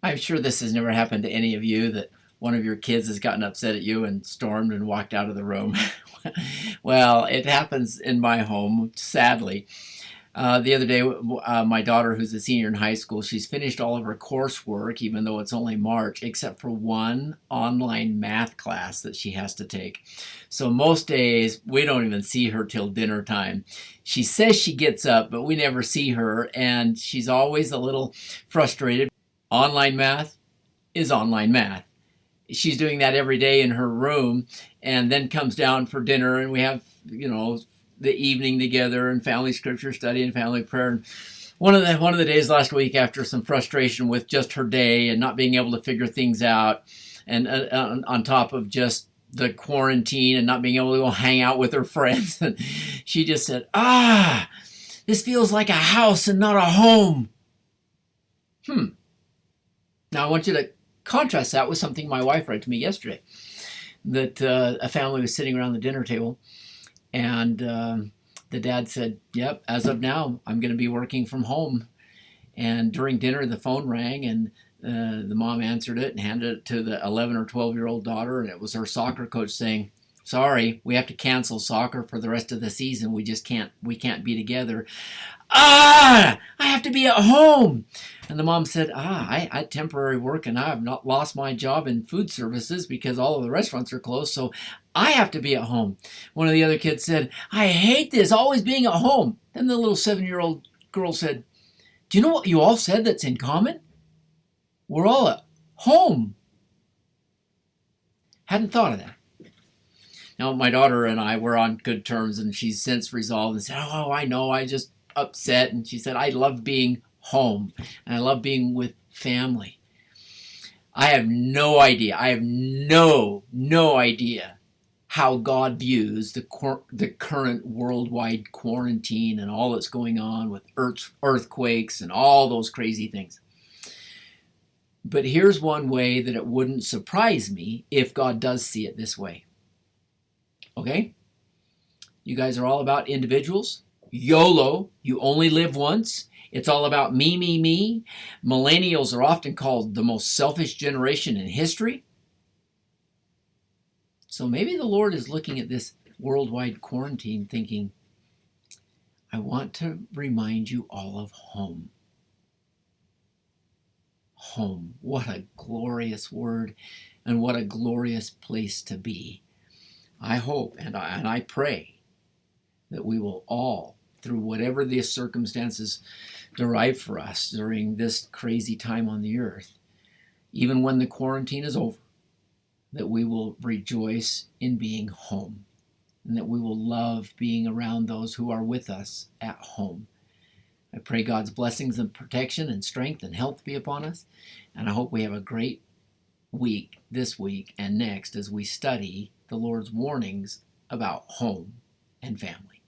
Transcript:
I'm sure this has never happened to any of you that one of your kids has gotten upset at you and stormed and walked out of the room. Well, it happens in my home, sadly. The other day, my daughter, who's a senior in high school, she's finished all of her coursework, even though it's only March, except for one online math class that she has to take. So most days, we don't even see her till dinner time. She says she gets up, but we never see her, and she's always a little frustrated. Online math is online math. She's doing that every day in her room, and then comes down for dinner, and we have, the evening together and family scripture study and family prayer. And one of the days last week, after some frustration with just her day and not being able to figure things out, and on top of just the quarantine and not being able to go hang out with her friends, and she just said, this feels like a house and not a home. Now I want you to contrast that with something my wife read to me yesterday, that a family was sitting around the dinner table, and the dad said, yep, as of now, I'm going to be working from home. And during dinner, the phone rang, and the mom answered it and handed it to the 11 or 12-year-old daughter, and it was her soccer coach saying, sorry, we have to cancel soccer for the rest of the season. We can't be together. I have to be at home. And the mom said, I had temporary work, and I have not lost my job in food services because all of the restaurants are closed, so I have to be at home. One of the other kids said, I hate this, always being at home. Then the little 7-year-old girl said, do you know what you all said that's in common? We're all at home. Hadn't thought of that. Now, my daughter and I were on good terms, and she's since resolved and said, I know, I just upset. And she said, I love being home, and I love being with family. I have no idea. I have no idea how God views the current worldwide quarantine and all that's going on with earthquakes and all those crazy things. But here's one way that it wouldn't surprise me if God does see it this way. Okay? You guys are all about individuals. YOLO, you only live once. It's all about me, me, me. Millennials are often called the most selfish generation in history. So maybe the Lord is looking at this worldwide quarantine thinking, I want to remind you all of home. Home. What a glorious word, and what a glorious place to be. I hope and I pray that we will all, through whatever the circumstances derive for us during this crazy time on the earth, even when the quarantine is over, that we will rejoice in being home, and that we will love being around those who are with us at home. I pray God's blessings and protection and strength and health be upon us, and I hope we have a great week this week and next as we study the Lord's warnings about home and family.